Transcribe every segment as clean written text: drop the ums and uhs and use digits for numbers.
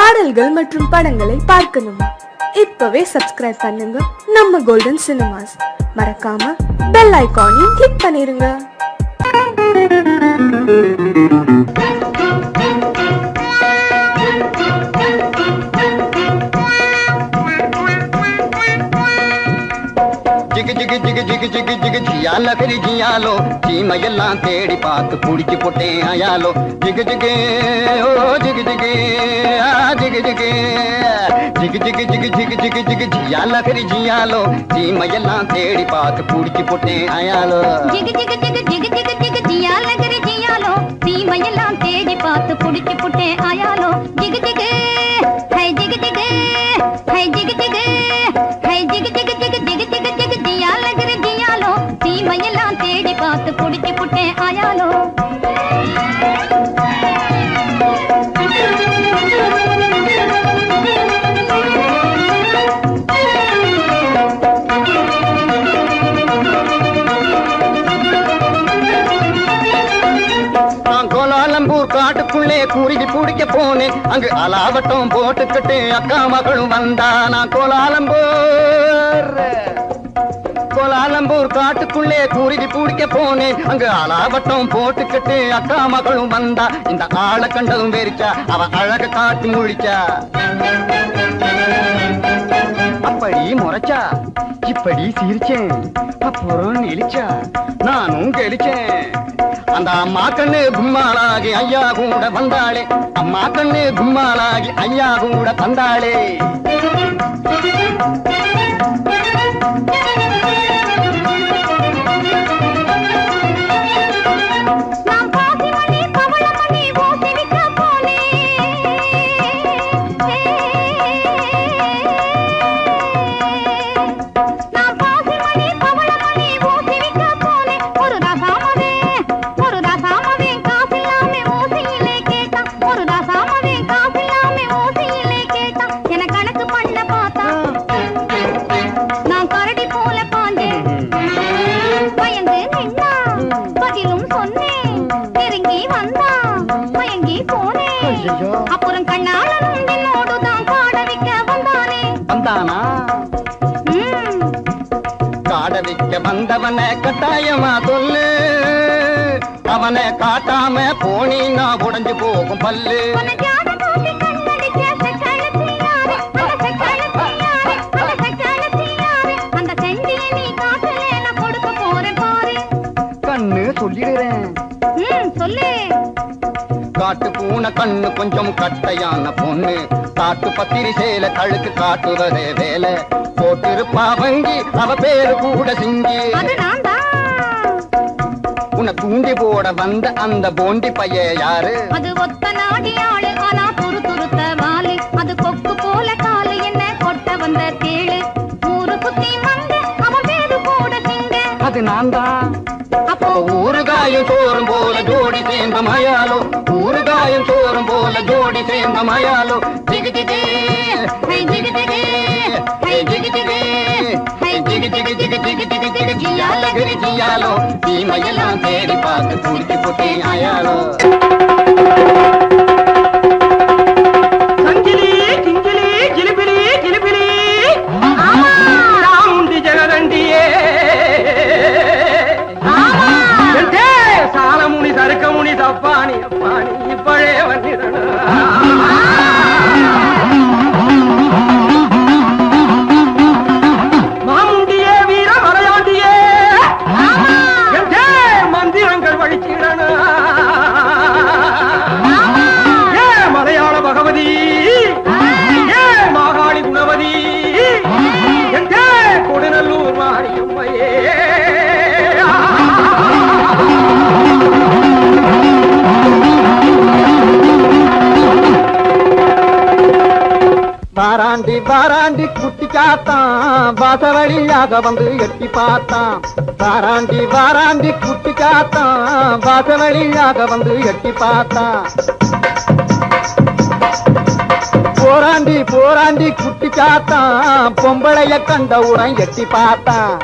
பாடல்கள் மற்றும் படங்களை பார்க்கணுமா? இப்பவே சப்ஸ்கிரைப் பண்ணுங்க நம்ம கோல்டன் சினிமாஸ். மறக்காம பெல் ஐகானையும் கிளிக் பண்ணிருங்க. ஜிகு ஜிகு ஜிகு ஜிகு ஜிகு ஜிகு ஜியால கரி ஜியாலோ சீமையெல்லாம் தேடி பார்த்து புடிச்சு போட்டேன் ஆயாலோ ஜிகு ஜிகு ஓ ஜிகு ஜிகு ஜிகு ஜிகு ஜிகு ஜிகு ஜிகு ஜிகு ஜிகு ஜிகு ஜியால கரி ஜியாலோ சீமையெல்லாம் தேடி பார்த்து புடிச்சு போட்டேன் ஆயாலோ ஜிகு ஜிகு ஜிகு ஜிகு ஜிகு ஜிகு ஜியால கரி ஜியாலோ சீமையெல்லாம் தேடி பார்த்து புடிச்சு போட்டேன் ஆயாலோ ஜிகு ஜிகு ஹை ஜிகு ஜிகு ஹை ஜிகு ஜிகு ஹை ஜிகு ஜிகு ஜிகு ஜிகு ஜிகு ஜிகு ஜியால கரி ஜியாலோ சீமையெல்லாம் தேடி பார்த்து புடிச்சு போட்டேன் ஆயாலோ காட்டுக்குள்ளே கூறிடி பிடிக்க போனேன். அங்கு அலாவட்டம் போட்டுக்கிட்டு அக்கா மகளும் வந்தா. நான் கோலாலம்பூர் காட்டுக்குள்ளே கூறிடி பிடிக்க போனேன். அங்கு அலாவட்டம் போட்டுக்கிட்டு அக்கா மகளும் வந்தா. இந்த ஆளை கண்டதும் வெறிச்சா, அவ அழக காட்டி முழிச்சா. அப்படி முறைச்சா, இப்படி சிரிச்சேன், அப்புறம் நெளிச்சா, நானும் கெளிச்சேன். அந்த அம்மா கண்ணு கும்மாளாகி ஐயா கூட வந்தாளே. அம்மா கண்ணு கும்மாளாகி ஐயா கூட வந்தாளே. அப்புறம் கண்ணாளனும் என்னோடுதான் காட வைக்க வந்தானே. வந்தானா? காட வைக்க வந்தவனை கட்டாயமா சொல்லு. அவனை காட்டாம போனீன்னா உடைஞ்சு போகும் பல்லு. அந்த செண்டிய நீ காட்டலே, நான் கொடுக்க போறேன் பாரு. கண்ணு சொல்லிடுறேன், சொல்லு. காட்டு பூனை கண்ணு கொஞ்சம் கட்டையான பொண்ணு. காட்டு பத்திரி சேல கழுக்கு காட்டுவதே வேலை. போட்டிருப்பா வங்கி, அவ பேரு கூட சிங்கி. உன்னை தூண்டி போட வந்த அந்த போண்டி பைய யாரு? அது ஒத்த நாடி ஆளு, ஆனா துரு துருத்த வாலு. அது கொக்கு போல காலு, என்ன கொட்ட வந்த தேளு. ஊரு குத்தி வந்து அவன் பேரு கூட சிங்க. அது நான் தான். அப்போ ஊறுகாயும் சோறும் போல ஜோடி சேர்ந்த மயாலோ. ஊறுகாயும் சோறும் போல ஜோடி சேர்ந்த மயாலோ. ஜிகு ஜிகு ஹை ஜிகு ஜிகு ஹை ஜிகு ஜிகு ஹை ஜிகு ஜிகு ஜிகு ஜிகு ஜிகு ஜிகு ஜியால கரி ஜியாலோ சீமையெல்லாம் தேடி பார்த்து குடிச்சு போட்டே ஆயாலோ. சங்கிலி கிங்கிலி கிளிபிலி கிளிபிலி சாமுண்டி ஜெகதண்டியே சாலமுனி சருக்கமுனி தப்பானி அப்பானி இப்பழே வந்திரன. மாமுண்டியே வீர மலையாண்டியே மந்திரங்கள் வழிச்சிடன. ஏ மலையாள பகவதி, ஏ மாகாளி குணவதி, கொடுநல்லூர் மாரியம்மையே. வாராண்டி வாராண்டி குட்டி காத்தான், வாசவழியாக வந்து எட்டி பார்த்தான். வாராண்டி வாராண்டி குட்டி காத்தான், வாசவழியாக வந்து எட்டி பார்த்தான். போராண்டி போராண்டி குட்டி காத்தான், பொம்பளைய கண்டவுடன் எட்டி பார்த்தான்.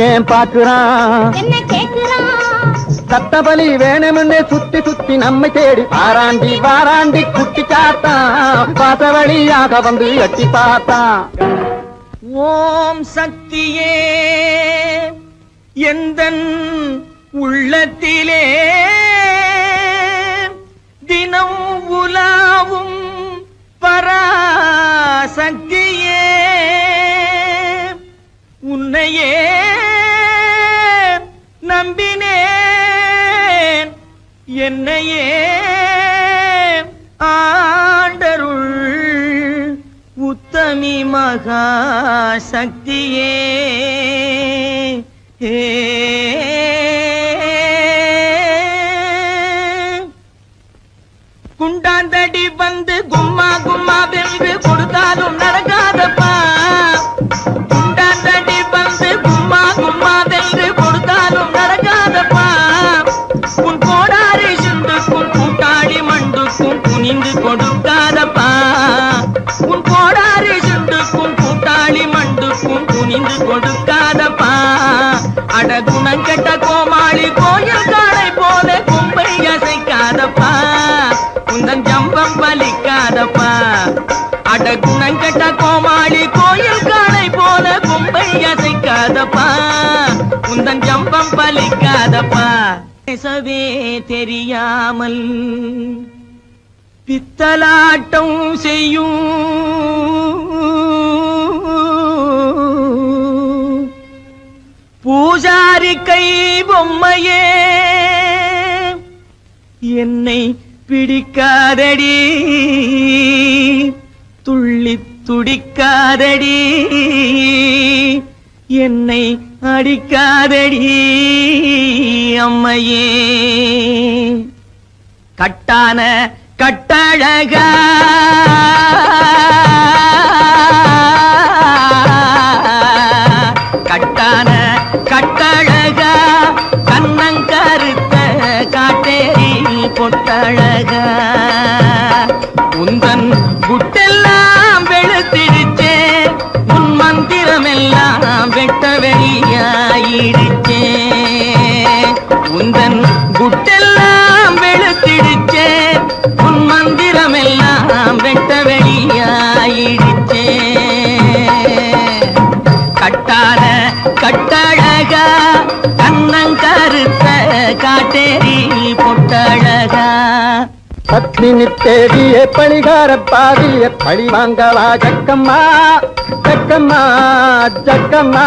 ஏன் பாக்குறான் என்ன கேக்குறான் சத்தபலி வேணும்னு சுத்தி சுத்தி நம்மை தேடி வாராண்டி வாராண்டி குட்டி சாத்தான் பாச வழியாக வந்து எட்டி பார்த்தான் ஓம் சக்தியே எந்தன் உள்ளத்திலே தினம் உலாவும் பராசக்தியே உன்னையே நம்பினேன் என்னையே ஆண்டருள் உத்தமி மகா சக்தியே குண்டாந்தடி வந்து கும்மா கும்மா வென்று கொடுத்தாலும் நடக்காதப்பா குண்டாந்தடி வந்து கும்மா கும்மா வென்று கொடுத்தாலும் நடக்காதப்பா உன் கோடாரி சுண்டுக்கும் கூட்டாளி மண்டுக்கும் குனிந்து கொடுக்காதப்பா உன் கோடாரி சுண்டுக்கும் கூட்டாளி மண்டுக்கும் குனிந்து கொடுக்காதப்பா அட குணங்கெட்ட கோமாளி கோயில் காளை போல கொம்பை அசைக்காதப்பா உந்தன் ஜம்பம் பலிக்காதப்பா அட குணங்கெட்ட கோமாளி கோயில் காளை போல கொம்பை அசைக்காதப்பா உந்தன் ஜம்பம் பலிக்காதப்பா பேசவே தெரியாமல் பித்தலாட்டம் செய்யும் பூஜாரி கை பொம்மையே என்னை பிடிக்காதடி துள்ளி துடிக்காதடி என்னை அடிக்காதடி அம்மையே கட்டான கட்டழகா கட்டான கட்டழகா கண்ணங்கருத்த காட்டேரி பொட்டழகா உந்தன் குட்டெல்லாம் வெளுத்திடுச்சே உன் மந்திரமெல்லாம் வெட்ட வெளியாயிடுச்சே உந்தன் குட்டெல்லாம் வெளுத்திடுச்சே உன் மந்திரமெல்லாம் வெட்ட வெளியாயிடுச்சே கட்டான கட்டழகா கண்ணங்கருத்த காட்டேரி பொட்டழகா பத்மினி தேடிய பழிகார பாதிய பழி வாங்கவா ஜக்கம்மா ஜக்கம்மா ஜக்கம்மா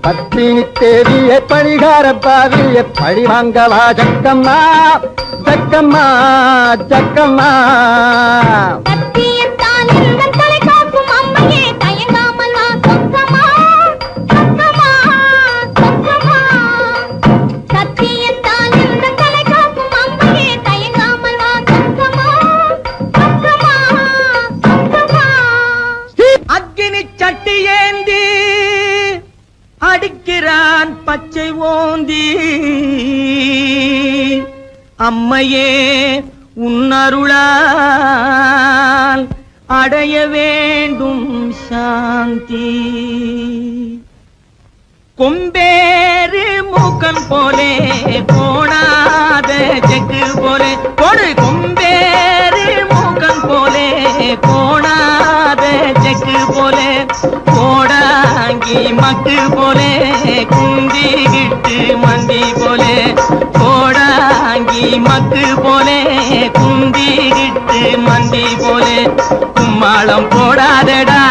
பத்மினி தேடிய பழிகார பாதிய பழி வாங்கவா ஜக்கம்மா ஜக்கம்மா ஜக்கம்மா சத்தியத்தான் எங்கள் தலை காக்கும் அம்மையே தயங்காமல் வா சொக்கமா சொக்கமா சொக்கமா சத்தியத்தான் எங்கள் தலை காக்கும் அம்மையே தயங்காமல் வா சொக்கமா சொக்கமா சொக்கமா அக்கினி சட்டி ஏந்தி அடிக்கிறான் பச்சை ஓந்தி அம்மையே உன்னருளால் அடைய வேண்டும் சாந்தி கொம்பேறு மூக்கன் போலே கோணாத செக்கு போலே கொடு கொம்பேறு மூக்கன் போலே கோணாத செக்கு போலே கோடாங்கி மக்கு போலே குந்திகிட்டு மந்தி போலே கோடாங்கி மக்கு போலே குந்திகிட்டு மந்தி போலே கும்மாளம் போடாதடா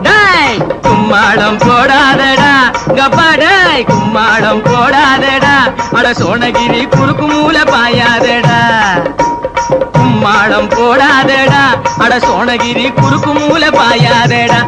டாய் கும்மாளம் போடாதடா கப்பாடாய் கும்மாளம் போடாதடா அட சோனகிரி குறுக்கு மூல பாயாதடா கும்மாளம் போடாதடா அட சோனகிரி குறுக்கு மூல பாயாதடா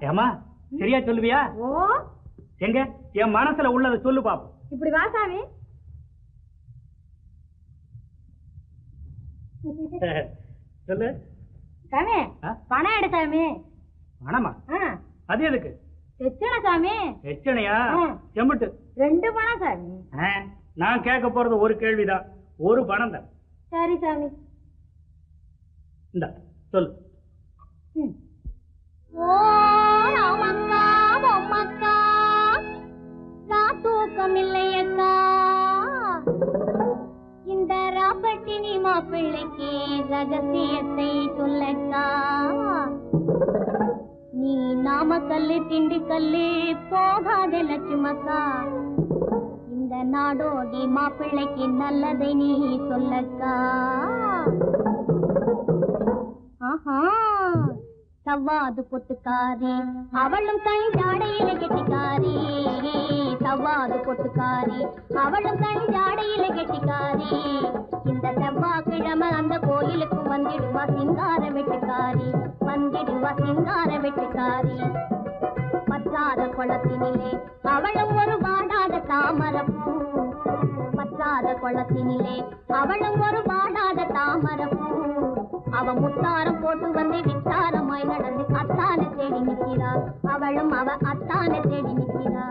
ஏமா சரியா சொல்லுவியா? ஓ எங்க என் மனசுல உள்ளதை சொல்லு பாப்போம். இப்படி வா சாமி. சொல்லு சாமி பணம் எடு சாமி. பணமா? அது எதுக்கு? எச்சனை சாமி. எச்சனையா? செம்பிட்டு 2 பணம் சாமி. நான் கேட்க போறது ஒரு கேள்விதான், ஒரு பணம் தான். சரி சாமி. இந்த சொல்லு. ஓ ராமக்கா பொம்மக்கா தூக்கம் இல்லையக்கா, இந்த ராப்பட்டினி மாப்பிள்ளைக்கு ரகசியத்தை சொல்லக்கா. நீ நாமக்கல்லு திண்டுக்கல்லு போகாத லட்சுமக்கா, இந்த நாடோடி மாப்பிள்ளைக்கு நல்லதை நீ சொல்லக்கா. ஆஹா சவ்வாது பொட்டுக்காரி அவளும் கண் ஜாடையில கெட்டிக்காரி, சவ்வாது பொட்டுக்காரி அவளும் கண் ஜாடையில கெட்டிக்காரி. இந்த செவ்வாய்க்கிழமை அந்த கோயிலுக்கு வந்திடுவா சிங்கார வெட்டுக்காரி, வந்திடுவா சிங்கார வெட்டுக்காரி. பற்றாத குளத்தினிலே அவளும் ஒரு வாடாத தாமரப்பூ, பற்றாத குளத்தினிலே அவளும் ஒரு வாடாத தாமரப்பூ. அவ முத்தாரம் போட்டு வந்து வித்தாரமாய் நடந்து அத்தானை தேடி நிற்கிறா, அவளும் அவ அத்தானை தேடி நிற்கிறா.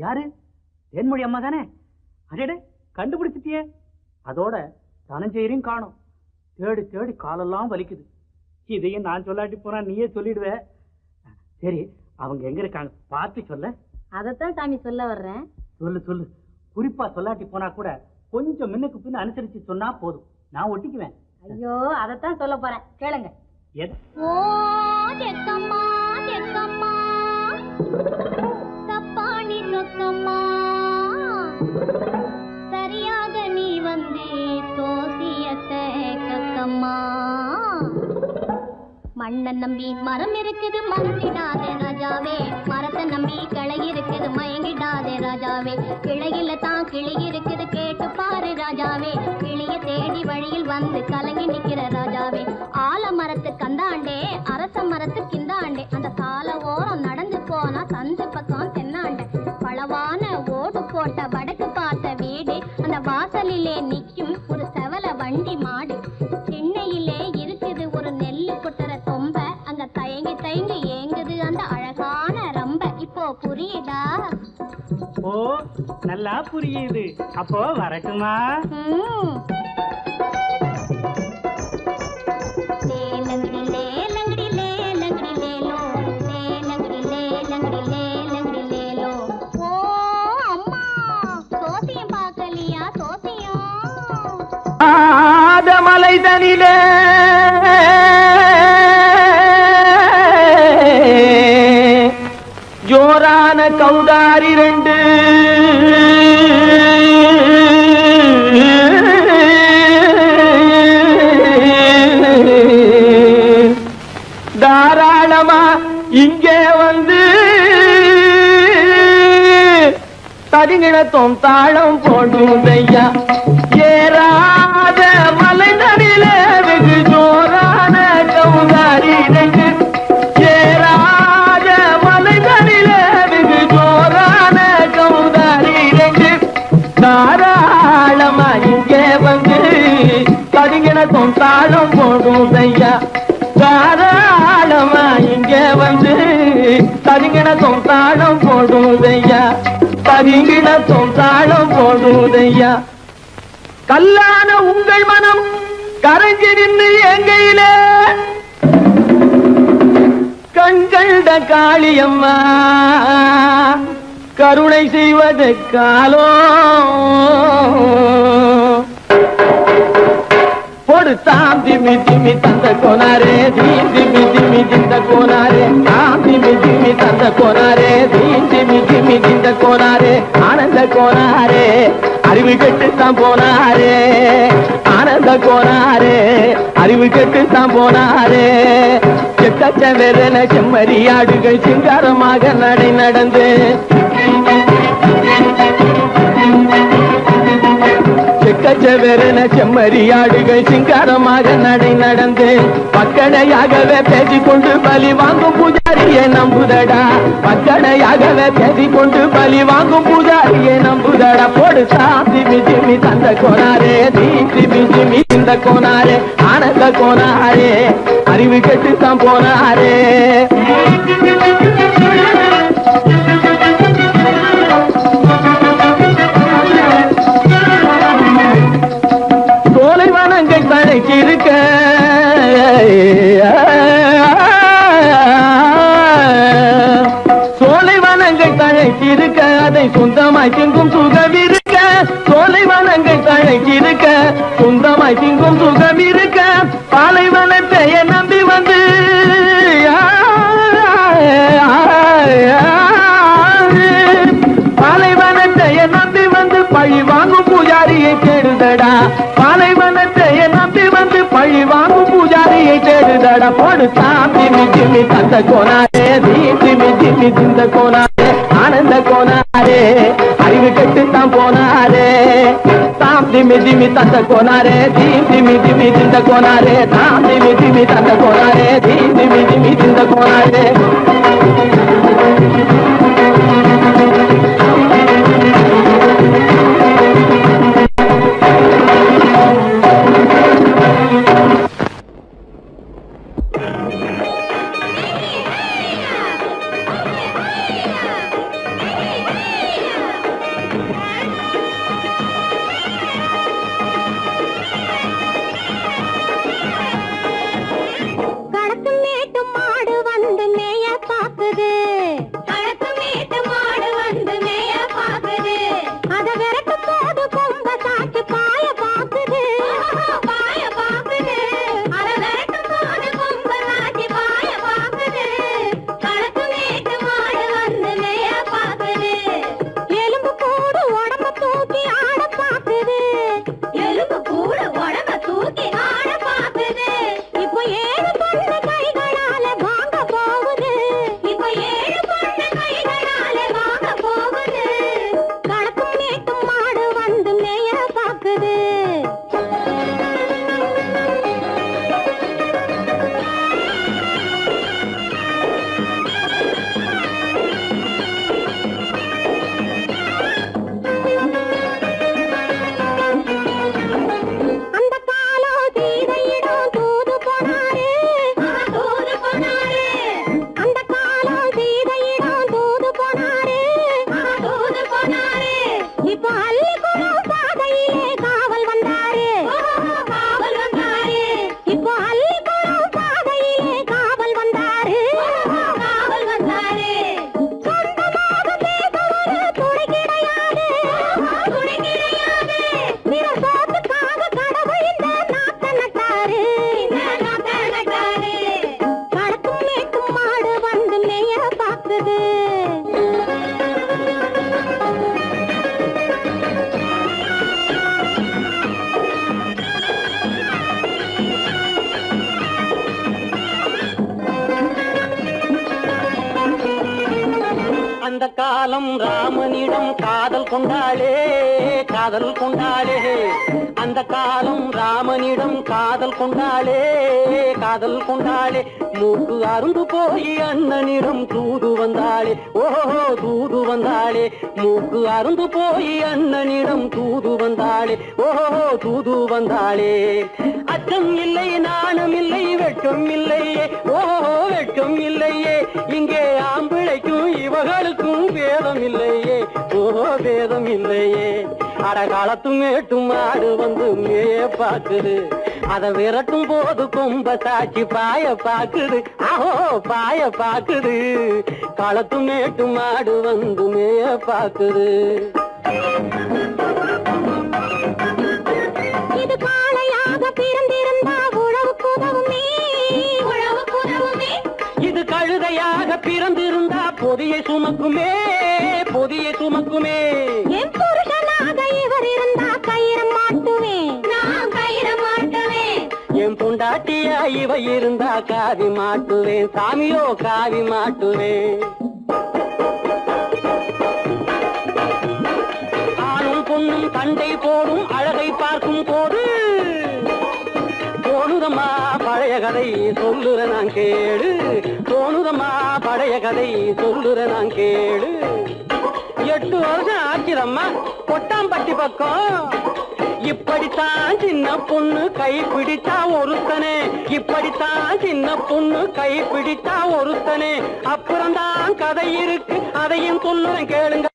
யாரு? தேன்மொழி அம்மா தானே? அடே கண்டுபிடிச்சிட்டியே. அதோட தனஞ்செயரையும் காணும். தேடி தேடி காலெல்லாம் வலிக்குது. இதையும் நான் சொல்லாட்டி போனா நீயே சொல்லிடுவ. சரி அவங்க எங்க இருக்காங்க பார்த்து சொல்ல. அதத்தான் சாமி சொல்ல வர்றேன். சொல்லு சொல்லு. குறிப்பா சொல்லாட்டி போனா கூட கொஞ்சம் முன்னுக்கு பின்ன அனுசரிச்சு சொன்னா போதும், நான் ஒட்டிக்குவேன். ஐயோ அதத்தான் சொல்ல போறேன், கேளுங்க. ஓ தெக்கம்மா தெக்கம்மா தப்பாணி சொக்கம்மா, சரியாக நீ வந்து தோசியத்தை கக்கம்மா. மண்ணை நம்பி மரம் இருக்குது மறந்திடாதே ராஜாவே, மரத்தை நம்பி கிளை இருக்குது மயங்கிடாதே ராஜாவே. கிளையில தான் கிளி இருக்குது கேட்டு பாரு ராஜாவே, கிளிய தேடி வழியில் வந்து கலங்கி நிக்கிற ராஜாவே. ஆல மரத்து கந்தாண்டே அரச மரத்து கிந்தாண்டே, அந்த சால ஓரம் நடந்து போனா சந்து பக்கம் தென்னாண்டே. பளவான ஓடு போட்ட வடக்கு பார்த்த வீடு, அந்த வாசலிலே நிக்கும் ஒரு செவல வண்டி மாடு. சென்னையிலே இருக்குது ஒரு நெல்லு கொட்டுற தொம்ப, அங்க தயங்கி தயங்கி ஏங்குது அந்த அழகான ரம்ப. இப்போ புரியுதா? ஓ நல்லா புரியுது. அப்போ வரட்டுமா? லேலங்கடி லேலங்கடி லேலங்கடி லேலோ, லேலங்கடி லேலங்கடி லேலங்கடி லேலோ. ஓ அம்மா சோசியம் பார்க்கலையா? சோசியம் மலைதனிலே ஜோரான கௌதாரி 2 தாராளமா இங்கே வந்து தரிங்கிணத்தும் தாளம் போடுதையா. ஏறாத மலைதனிலே வெகு ஜோரான கௌதாரி 2, ஏறாத மலைதனிலே வெகு ஜோரான கௌதாரி 2. தாராளமா இங்கே வந்து தரிங்கிணத்தும் தாளம் போடுதையா. தாராளமா இங்கே வந்து தரிங்கிணத்தும் தாளம் போடுதையா, தரிங்கிணத்தும் தாளம் போடுதையா. கல்லான உங்கள் மனம் கரைஞ்சி நின்று எங்கையிலே கண்கண்ட காளியம்மா கருணை செய்வது காலோ. பொடு தாம் திமி திமி தந்த கோனாரே, தீம் திமி திமி திந்த கோனாரே, தாம் திமி திமி தந்த கோனாரே, தீம் திமி திமி திந்த கோனாரே. ஆனந்த கோனாரே அறிவு கெட்டுத்தான் போனாரே, ஆனந்த கோனாரே அறிவு கெட்டுத்தான் போனாரே. செக்கச்ச வெறன செம்மறியாடுகள் சிங்காரமாக நடை நடந்து, செக்க செவரென செம்மறியாடுகள் சிங்காரமாக நடை நடந்து பக்கடையாகவே பேசிக்கொண்டு பலி வாங்கும் பூஜாரியை நம்புதடா. பக்கடையாகவே பேசிக்கொண்டு பலி வாங்கும் பூஜாரியை நம்புதடா. போடு சாமி ஜிமி தந்த கோனாரே, தீமி ஜிமி இந்த கோனாரே, ஆனந்த கோனாரே, அறிவு கெட்டுத்தான் போனாரே. சோலைவனங்கள் தழைச்சிருக்க சோலைவனங்கள் தழைச்சிருக்க அதை சொந்தமாய் திங்கும் சுகம் இருக்க. சோலைவனங்கள் தழைச்சிருக்க சொந்தமாய் திங்கும் சுகம் இருக்க. பாலைவனத்தை நம்பி வந்து பாலைவனத்தை நம்பி வந்து பழி வாங்கும் பூஜாரியை தேடுதடா. பாலைவனத்தை நம்பி வந்து பழி வாங்கும் பூஜாரியை தேடுதடா. போடு சாமி ஜிமி தந்த கோனாரே, தீமி ஜிமி திந்த கோனாரே, ஆனந்த கோனாரே, அறிவு கெட்டுத்தான் போனாரே. தாம் திமி திமி தந்த கோனாரே, தீமி திமி திந்த கோனாரே, தாம் திமி திமி தந்த கோனாரே, தீமி திமி திந்த கோனாரே. அந்த காலம் ராமனிடம் காதல் கொண்டாளே, காதல் கொண்டாளே. அந்த காலம் ராமனிடம் காதல் கொண்டாளே, காதல் கொண்டாளே. மூக்கு அருந்து போய் அண்ணனிடம் தூது வந்தாளே, ஓஹோ தூது வந்தாளே. மூக்கு அருந்து போய் அண்ணனிடம் தூது வந்தாளே, ஓஹோ தூது வந்தாளே. அச்சம் இல்லை, நாணம் இல்லை, வெட்கம் இல்லையே, ஓஹோ வெட்கம் இல்லையே. இங்கே ஆம்பிளைக்கும் இவர்களுக்கும் வேதம் இல்லையே, ஓஹோ வேதம் இல்லையே. அடகாலத்தும் மேட்டும் மாடு வந்து மேய பாக்குது, அதை விரட்டும் போது கொம்ப சாட்சி பாய பாக்குது, ஆஹோ பாய பாக்குது. களத்தும் மேட்டும் மாடு வந்து மேய பாக்குது. இது காளையாக பிறந்திருந்தா உழவுக்கு உதவுமே, உழவுக்கு உதவுமே. இது கழுதையாக பிறந்திருந்தா பொதியை சுமக்குமே, பொதியை சுமக்குமே. என் புருஷனாக இவர் இருந்தா கயிறம் மாட்டுவேன், நான் கயிறம் மாட்டுவேன். என் பொண்டாட்டியா இவ இருந்தா காவி மாட்டுவேன், சாமியோ காவி மாட்டுவேன். ஆணும் பொண்ணும் சண்டை போடும் அழகை பார்க்கும் தோணுதம்மா பழைய கதை சொல்லுற நான் கேளு, தோணுதம்மா பழைய கதை சொல்லுற நான் கேளு. 8 வருஷம் ஆச்சுதம்மா கொட்டாம்பட்டி பக்கம், இப்படித்தான் சின்ன பொண்ணு கை பிடிச்சா ஒருத்தனே, இப்படித்தான் சின்ன பொண்ணு கை பிடிச்சா ஒருத்தனே. அப்புறம்தான் கதை இருக்கு அதையும் சொல்லுறேன் கேளுங்க.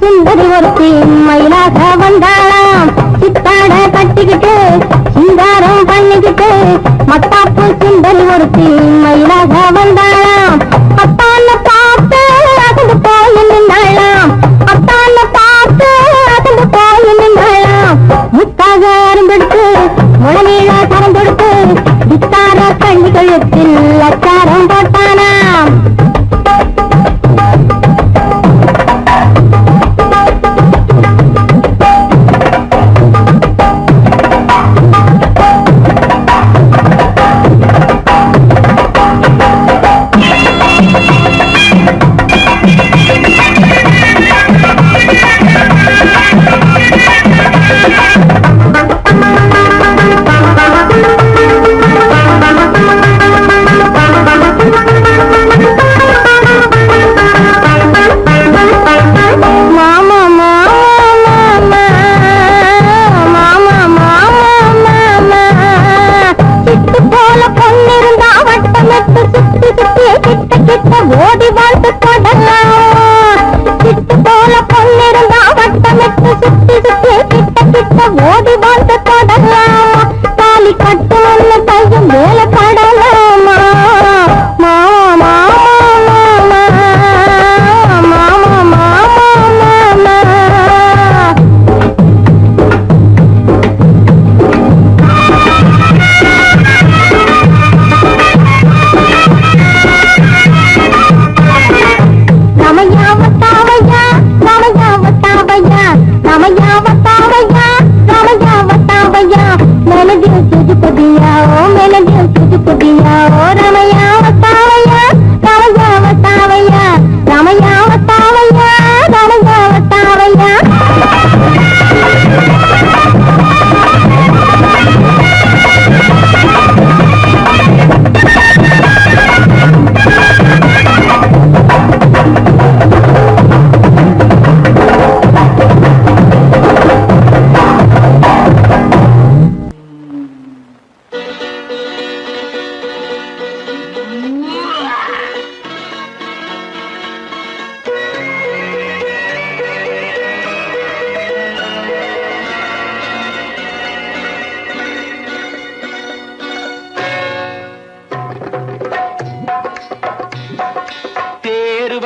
சுந்தரி ஒருத்தி மயிலாக வந்தாளாம் சித்தாட கட்டிக்கிட்டு சிங்காரம் பண்ணிக்கிட்டு மத்தாப்பு சுந்தரி ஒருத்தி மயிலாக வந்தாளாம் அத்தான பார்த்து அகந்து போய் நின்றாளாம் அத்தான பார்த்து அகந்து போய் நின்றாளாம் முத்தாக அருந்தெடுத்து முழநீள கரந்தெடுத்து வித்தார கண்ணி கழுத்தில் அச்சாரம் போட்டானாம் ஓடி வாழ்ந்து தொடலாம் சிட்டு போல பொன்னிருந்தா வட்டமிட்டு சுத்தி சுத்தி கிட்ட கிட்ட ஓடி வாழ்ந்து தொடலாம் தாலி கட்டு ஒண்ணு கையும் வேலை படலாமா மாமா மாமா மாமா மாமா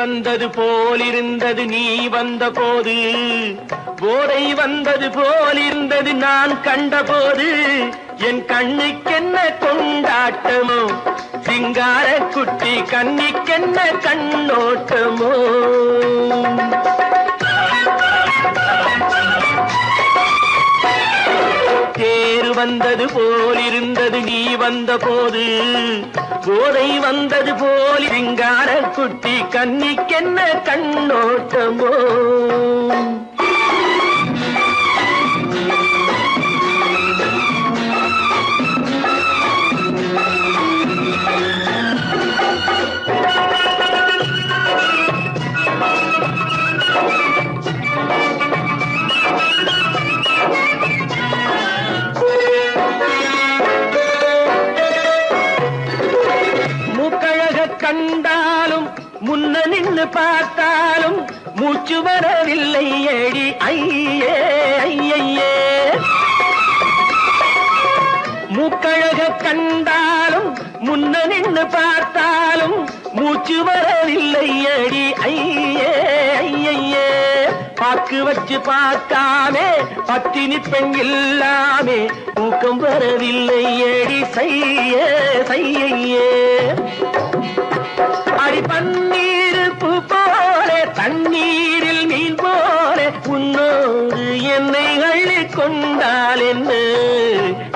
வந்தது போலிருந்தது நீ வந்த போது போதை வந்தது போலிருந்தது நான் கண்டபோது என் கண்ணுக்கென்ன கொண்டாட்டமோ சிங்கார குட்டி கண்ணிக்கென்ன கண்ணோட்டமோ தேர் வந்தது போலிருந்தது நீ வந்த போது போதை வந்தது போல் சிங்கார குட்டி கண்ணிக்கென்ன கண்ணோட்டமோ கண்டாலும் முன்ன நின்று பார்த்தாலும் மூச்சு வரவில்லை ஏடி ஐயே ஐயே மூக்கழக கண்டாலும் முன்ன நின்று பார்த்தாலும் மூச்சு வரவில்லை ஏடி ஐயே ஐயே பாக்கு வச்சு பார்க்காமே பத்தினி பெண் இல்லாமே ஊக்கம் வரவில்லை ஏடி செய்ய செய்யே அடி பன்னீர் பூ போல தண்ணீரில் மீன் போல உன்னோடு என்னை அள்ளி கொண்டால் என்ன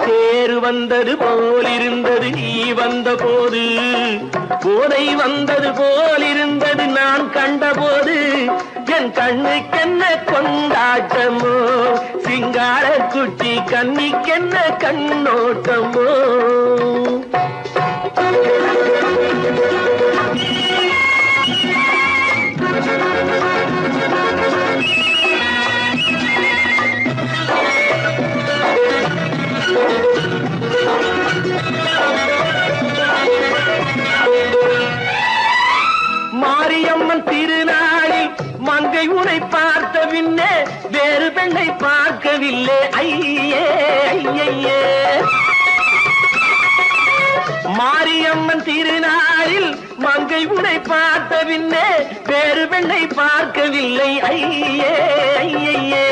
தேர் வந்தது போலிருந்தது நீ வந்த போது போதை வந்தது போலிருந்தது நான் கண்டபோது என் கண்ணுக்கென்ன கொண்டாட்டமோ சிங்கார குட்டி கண்ணிக்கென்ன கண்ணோட்டமோ மாரியம்மன் திருநாளில் மங்கை உனை பார்த்த பின்னே வேறு பெண்ணை பார்க்கவில்லை ஐயே ஐயே. மாரியம்மன் திருநாளில் மங்கை உனை பார்த்த பின்னே வேறு பெண்ணை பார்க்கவில்லை ஐயே ஐயே.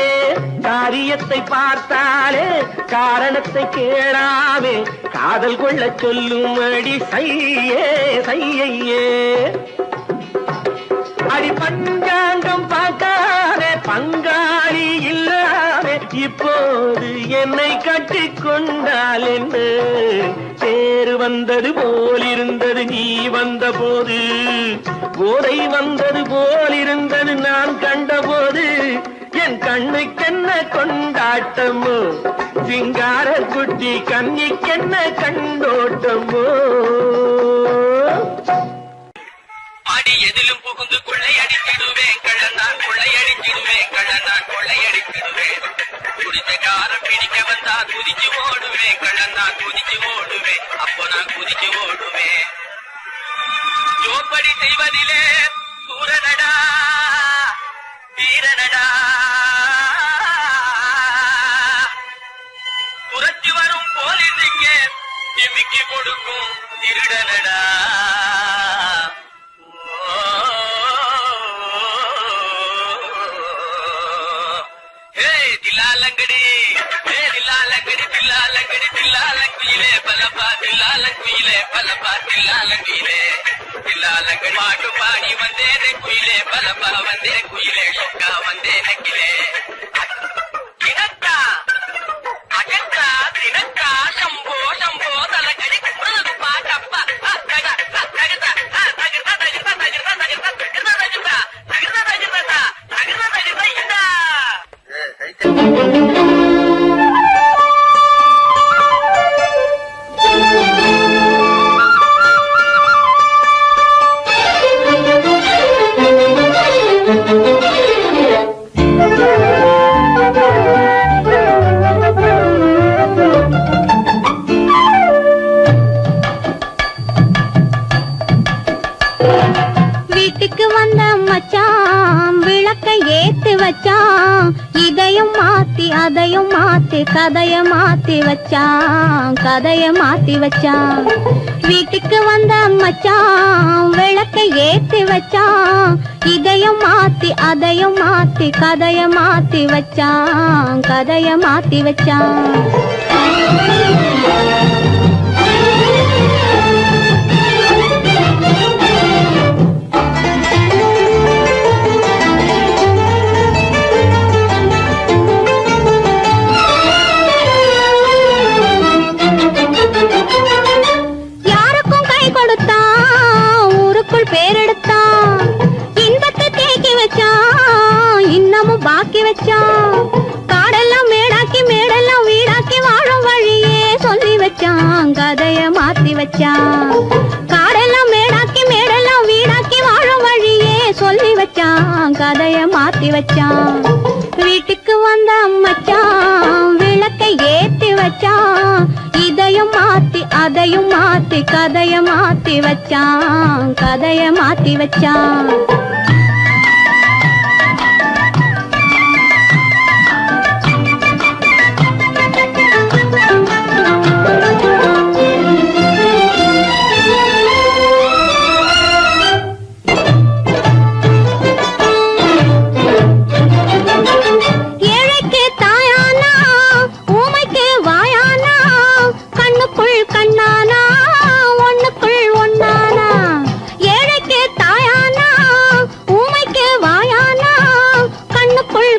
காரியத்தை பார்த்தாலே காரணத்தை கேளாமே காதல் கொள்ள சொல்லும்படி சையே சையே. அடி பஞ்சாங்கம் பார்க்காதே பங்காளி இல்லாமே இப்போது என்னை கட்டிக்கொண்டால் என்ன தேர் வந்தது போலிருந்தது நீ வந்த போது போதை வந்தது போலிருந்தது நான் கண்டபோது என் கண்ணுக்கென்ன கொண்டாட்டமோ சிங்கார குட்டி கண்ணிக்கென்ன கண்டோட்டமோ. அடி எதிலும் புகுந்து கொள்ளையடித்திடுவேன் கள்ளனான் கொள்ளையடித்திடுவேன் கள்ளனான் கொள்ளையடித்திடுவேன். குடித்த காரம் பிடிக்க வந்தா குதிச்சு ஓடுவேன் கள்ளனான் குதிச்சு ஓடுவேன் அப்போ நான் குதிச்சு ஓடுவேன். ஜோப்படி செய்வதிலே சூரனடா வீரனடா துரத்தி வரும் போலீஸுங்க எமிக்கி கொடுக்கும் திருடனடா. தில்லாலங்கடி தில்லாலங்கடி தில்லாலங்கடி தில்லாலங்குயிலே பலப்பா தில்லாலங்குயிலே பலப்பா தில்லாலங்குயிலே தில்லாலங்கடி பாட்டு பாடி வந்தேனே குயிலே பலப்பா வந்தே குயிலே சொக்கா வந்தே நக்கிலே. தினக்கா அகத்தா தினக்கா சம்போ சம்போ தலக்கடி குடுறது பாட்டப்பா தகதா தகதா தகதா தகதா தகதா தகதா தகதா தகதா தகதா தகதா தகதா தகதா இந்தா. வீட்டுக்கு வந்த மச்சான் விளக்கை ஏத்தி வச்சான் இதையும் மாத்தி அதையும் மாத்தி கதைய மாத்தி வச்சான் கதைய மாத்தி வச்சான். வீட்டுக்கு வந்த மச்சான் விளக்கை ஏத்தி வச்சான் இதையும் மாத்தி அதையும் மாத்தி கதைய மாத்தி வச்சான் கதைய மாத்தி வச்சான். யாருக்கும் கை கொடுத்தான் ஊருக்குள் பேரெடுத்தான் இன்பத்தை தேக்கி வச்சான் இன்னமும் பாக்கி வச்சான். காடெல்லாம் மேடாக்கி மேடெல்லாம் வீடாக்கி வாழும் வழியே சொல்லி வச்சான் கதைய மாத்தி வச்சான். காடெல்லாம் மேடாக்கி மேடெல்லாம் வீடாக்கி வாழும் வழியே சொல்லி வச்சான் கதைய மாத்தி வச்சான். வீட்டுக்கு வந்த மச்சான் விளக்கை ஏத்தி வச்சான் இதையும் மாத்தி அதையும் மாத்தி கதைய மாத்தி வச்சான் கதைய மாத்தி வச்சான்.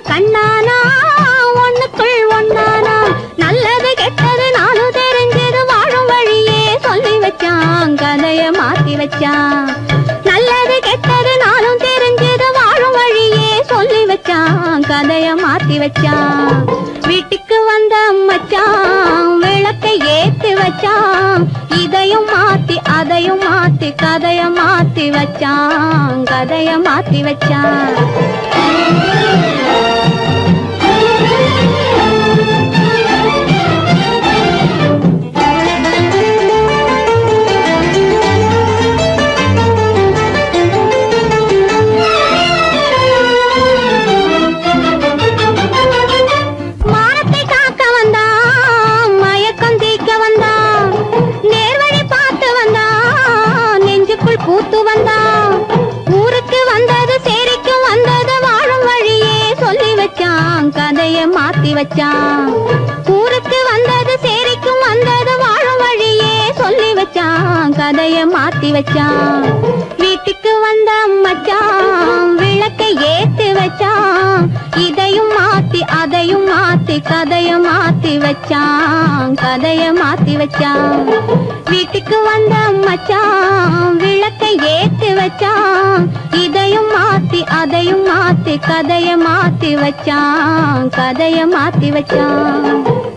கண்ணானா ஒண்ணுக்குள் ஒண்ணானா நல்லது கெட்டது நானும் தெரிஞ்சது வாழும் வழியே சொல்லி வச்சான் கதைய மாத்தி வச்சான். நல்லது கெட்டது நானும் தெரிஞ்சது வாழும் வழியே சொல்லி வச்சான் கதைய மாத்தி வச்சான். வீட்டுக்கு வந்த மச்சான் விளக்கை ஏத்தி வச்சான் இதையும் மாத்தி அதையும் மாத்தி கதைய மாத்தி வச்சான் கதைய மாத்தி வச்சான். வச்சான் கதைய மாத்தி வச்சான் ஊருக்கு வந்தது சேரிக்கும் வந்தது வாழும் வழியே சொல்லி வச்சான் கதைய மாத்தி வச்சான் வீட்டுக்கு வந்த மச்சான் விளக்கை ஏத்தி வச்சான் இதையும் மாத்தி அதையும் மாத்தி கதைய மாத்தி வச்சான் கதைய மாத்தி வச்சான் வீட்டுக்கு வந்த மச்சான் விளக்கை ஏத்தி வச்சான் இதையும் மாத்தி அதையும் மாத்தி கதைய மாத்தி வச்சான் கதைய மாத்தி வச்சான்